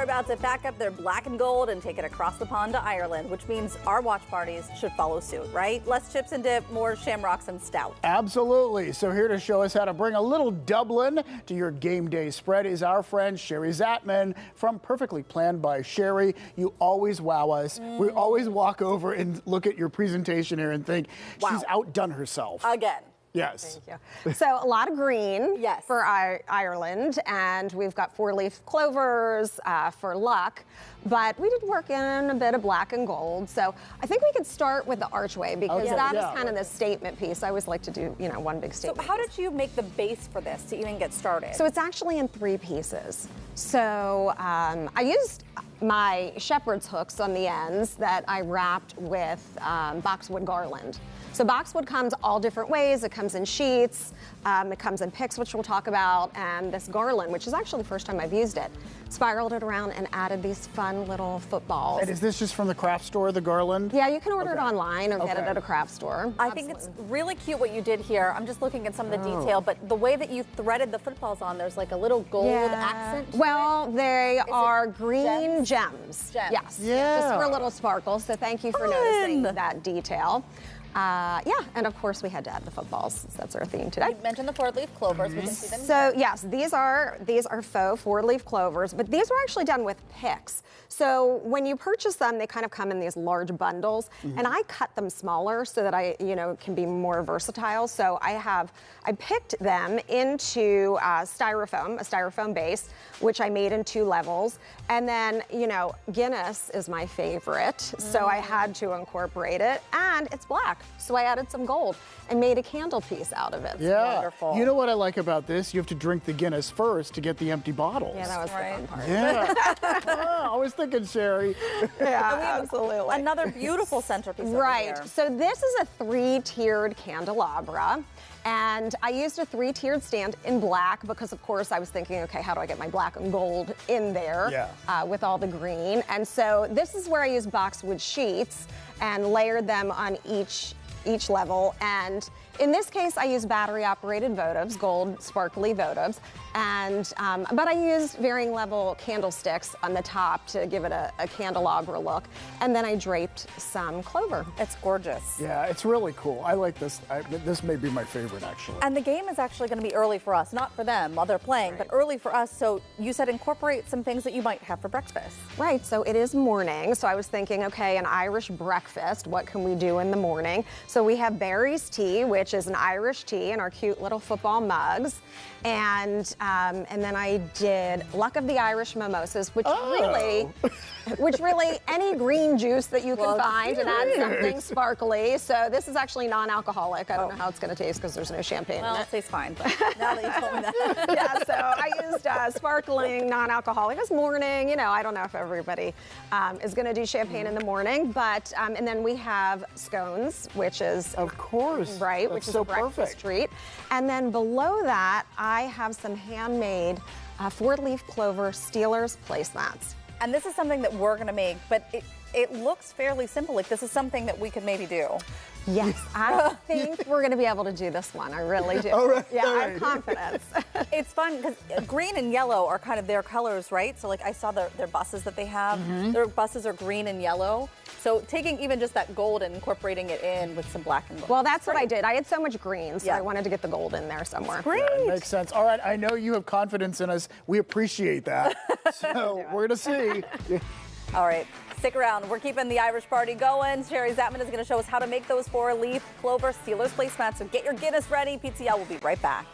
about to pack up their black and gold and take it across the pond to Ireland, which means our watch parties should follow suit, right? Less chips and dip, more shamrocks and stout. Absolutely. So here to show us how to bring a little Dublin to your game day spread is our friend Shari Zatman from Perfectly Planned by Shari. You always wow us. We always walk over and look at your presentation here and think she's outdone herself. Again. Yes. Thank you. So a lot of green Yes. for Ireland, and we've got 4-leaf clovers for luck, but we did work in a bit of black and gold. So I think we could start with the archway because that is kind of the statement piece. I always like to do, you know, one big statement. So how did you make the base for this to even get started? So it's actually in 3 pieces. So I used my shepherd's hooks on the ends that I wrapped with boxwood garland. So boxwood comes all different ways. It comes in sheets, it comes in picks, which we'll talk about, and this garland, which is actually the first time I've used it. Spiraled it around and added these fun little footballs. And is this just from the craft store, the garland? Yeah, you can order it online or get it at a craft store. I think it's really cute what you did here. I'm just looking at some of the detail, but the way that you threaded the footballs on, there's like a little gold accent to Well, they are green gems? Yes. Yeah. Just for a little sparkle. So thank you for noticing that detail. Yeah, and of course we had to add the footballs since that's our theme today. You mentioned the 4-leaf clovers. We can see them. So yes, these are faux 4-leaf clovers, but these were actually done with picks. So when you purchase them, they kind of come in these large bundles, and I cut them smaller so that I, can be more versatile. So I picked them into a styrofoam base, which I made in 2 levels, and then Guinness is my favorite, so I had to incorporate it, and it's black. So I added some gold and made a candle piece out of it. Yeah. Wonderful. You know what I like about this? You have to drink the Guinness first to get the empty bottles. Yeah, that was the fun part. Yeah. I was thinking, Shari. Yeah, absolutely. Another beautiful centerpiece over Right. here. So this is a 3-tiered candelabra. And I used a 3-tiered stand in black because, of course, I was thinking, okay, how do I get my black and gold in there with all the green? And so this is where I used boxwood sheets and layered them on each level. And in this case, I used battery-operated votives, gold sparkly votives, and but I used varying level candlesticks on the top to give it a candelabra look, and then I draped some clover. It's gorgeous. Yeah, it's really cool. I like this. This may be my favorite, actually. And the game is actually going to be early for us, not for them while they're playing, but early for us. So you said incorporate some things that you might have for breakfast. Right, so it is morning, so I was thinking, okay, an Irish breakfast, what can we do in the morning? So we have Barry's tea, which is an Irish tea in our cute little football mugs. And then I did Luck of the Irish Mimosas, which really any green juice that you can find and add something sparkly. So this is actually non-alcoholic. I don't know how it's going to taste because there's no champagne in it. It tastes fine, but now that you told me that. Yeah, so I used sparkling non-alcoholic. It's morning, I don't know if everybody is going to do champagne in the morning, but and then we have scones, which is Of course. right, That's which is so a breakfast perfect. treat. And then below that, I have some handmade 4-leaf clover Steelers placemats. And this is something that we're going to make, but it looks fairly simple. Like this is something that we could maybe do. Yes, I think we're going to be able to do this one. I really do. All right, yeah, all I have right. confidence. It's fun because green and yellow are kind of their colors, right? So like I saw their buses that they have. Their buses are green and yellow. So taking even just that gold and incorporating it in with some black and gold. Well, that's what I did. I had so much green, so Yeah. I wanted to get the gold in there somewhere. Great. That makes sense. All right, I know you have confidence in us. We appreciate that. So we're going to see. All right, stick around. We're keeping the Irish party going. Shari Zatman is going to show us how to make those 4-leaf clover Steelers placemats. So get your Guinness ready. PTL will be right back.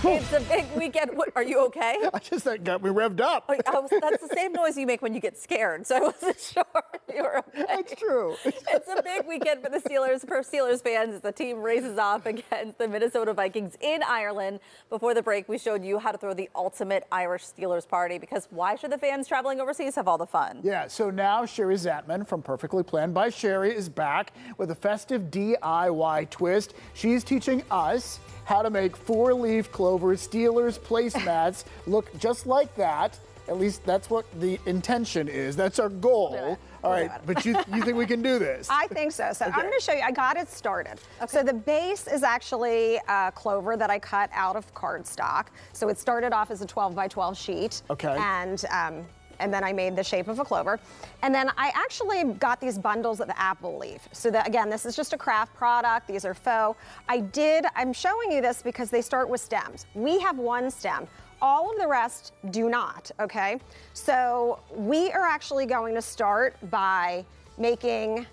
It's a big weekend. What, are you okay? That got me revved up. That's the same noise you make when you get scared, so I wasn't sure if you were okay. That's true. It's a big weekend for the Steelers. For Steelers fans, as the team races off against the Minnesota Vikings in Ireland. Before the break, we showed you how to throw the ultimate Irish Steelers party, because why should the fans traveling overseas have all the fun? Yeah, so now Shari Zatman from Perfectly Planned by Shari is back with a festive DIY twist. She's teaching us how to make 4-leaf clover Steelers placemats look just like that. At least that's what the intention is. That's our goal. All right, but you think we can do this? I think so. So I'm going to show you. I got it started. Okay. So the base is actually clover that I cut out of cardstock. So it started off as a 12 by 12 sheet. Okay. And then I made the shape of a clover. And then I actually got these bundles of apple leaf. So that, again, this is just a craft product. These are faux. I'm showing you this because they start with stems. We have one stem. All of the rest do not, okay? So we are actually going to start by making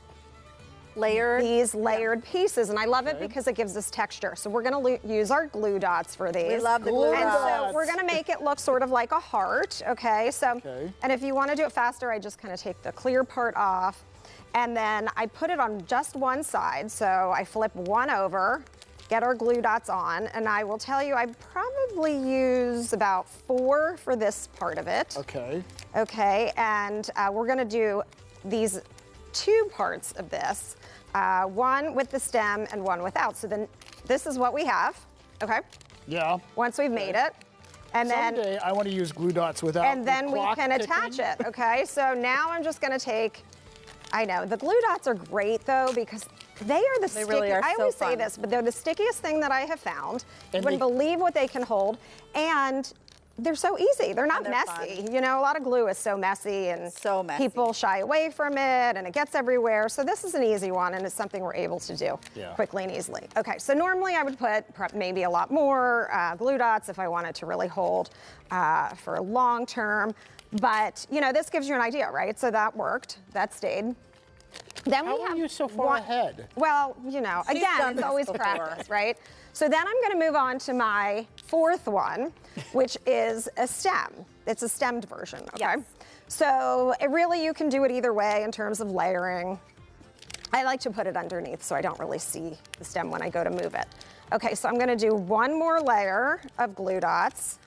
these layered pieces, and I love it because it gives us texture. So we're gonna use our glue dots for these. We love the glue dots. And so we're gonna make it look sort of like a heart, okay? So, and if you wanna do it faster, I just kind of take the clear part off, and then I put it on just one side. So I flip one over, get our glue dots on, and I will tell you, I probably use about 4 for this part of it. Okay. Okay, and we're gonna do these 2 parts of this, one with the stem and one without. So then this is what we have, okay? Yeah. Once we've made it. And Someday I want to use glue dots without and then we can attach it, okay? So now I'm just gonna take, I know, the glue dots are great though because they are the stickiest. Really are. I always so say this, but they're the stickiest thing that I have found. And you wouldn't believe what they can hold. And they're so easy. They're not messy. Fun. You know, a lot of glue is so messy and so messy. People shy away from it and it gets everywhere. So this is an easy one and it's something we're able to do quickly and easily. Okay, so normally I would put maybe a lot more glue dots if I wanted to really hold for long term. But, you know, this gives you an idea, right? So that worked. That stayed. Then How are you so far ahead? Well, you know, again, it's always practice, right? So then I'm going to move on to my 4th one, which is a stem. It's a stemmed version, okay? Yes. So you can do it either way in terms of layering. I like to put it underneath so I don't really see the stem when I go to move it. Okay, so I'm going to do one more layer of glue dots,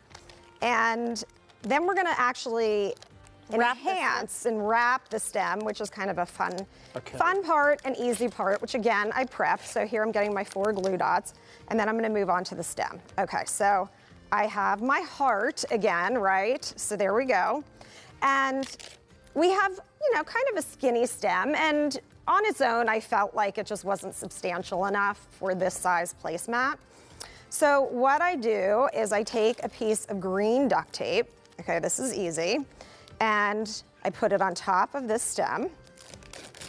and then we're going to actually enhance and wrap the stem, which is kind of a fun part and easy part, which again, I prepped. So here I'm getting my 4 glue dots, and then I'm gonna move on to the stem. Okay, so I have my heart again, right? So there we go. And we have, you know, kind of a skinny stem, and on its own, I felt like it just wasn't substantial enough for this size placemat. So what I do is I take a piece of green duct tape. Okay, this is easy. And I put it on top of this stem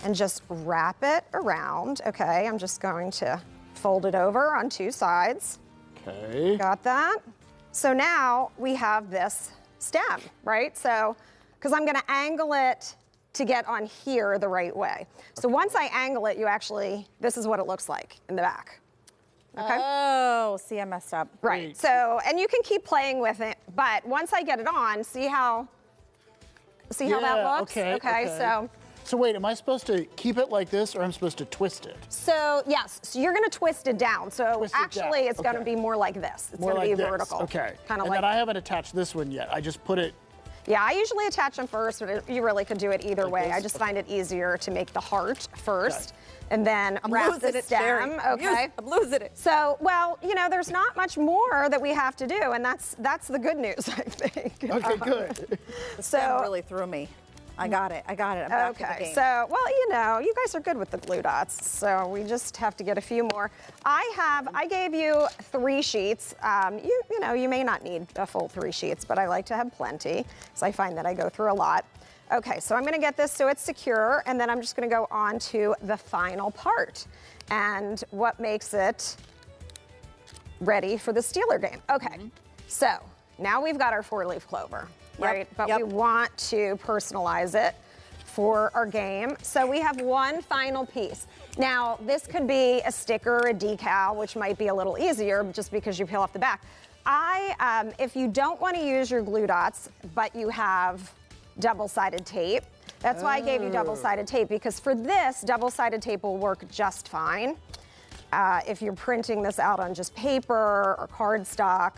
and just wrap it around. Okay, I'm just going to fold it over on 2 sides. Okay. Got that? So now we have this stem, right? So, because I'm gonna angle it to get on here the right way. So once I angle it, this is what it looks like in the back. Okay. Oh, see, I messed up. Right, so, and you can keep playing with it, but once I get it on, see how that looks? Okay, So wait, am I supposed to keep it like this or I'm supposed to twist it? So yes, so you're gonna twist it down. So actually it's gonna be more like this. It's more gonna like be this. vertical. Okay. Kind of and like then I haven't attached this one yet. I just put it. Yeah, I usually attach them first, but you really could do it either way. this? I just find it easier to make the heart first and then wrap the stem. Okay. I'm losing it. So, well, you know, there's not much more that we have to do, and that's the good news, I think. Okay, good. The stem really threw me. I got it. I'm back to the game. So, well, you know, you guys are good with the glue dots, so we just have to get a few more. I gave you 3 sheets. You know, you may not need a full 3 sheets, but I like to have plenty, so I find that I go through a lot. Okay, so I'm gonna get this so it's secure, and then I'm just gonna go on to the final part and what makes it ready for the Steeler game. Okay, so now we've got our 4-leaf clover. Right, but we want to personalize it for our game. So we have one final piece. Now, this could be a sticker, a decal, which might be a little easier just because you peel off the back. If you don't want to use your glue dots, but you have double-sided tape, that's why I gave you double-sided tape, because for this, double-sided tape will work just fine. If you're printing this out on just paper or cardstock,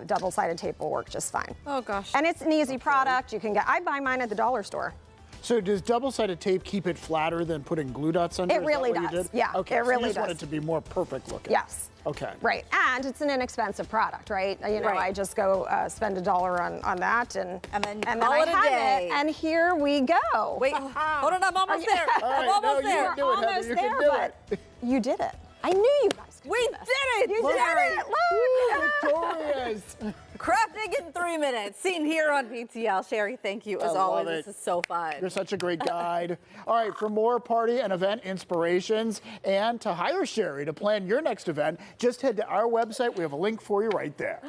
double-sided tape will work just fine. Oh gosh. And it's an easy product. You can I buy mine at the dollar store. So does double-sided tape keep it flatter than putting glue dots under? It really what you does. did? Yeah, Okay. it really so you just want does. it to be more perfect looking. Yes. Okay. Right, and it's an inexpensive product, right? You know, Right. I just go spend $1 on that, and then I call it a have day. it, and here we go. Wait, hold on, I'm almost there. All right, I'm almost no, there. you can do it, Heather. Almost You there, can do but it. you did it. I knew you guys could We do this. did it! You did Shari. it! Look! Victorious. Crafting in 3 minutes, seen here on PTL. Shari, thank you as I always. love it. This is so fun. You're such a great guide. All right, for more party and event inspirations and to hire Shari to plan your next event, just head to our website. We have a link for you right there.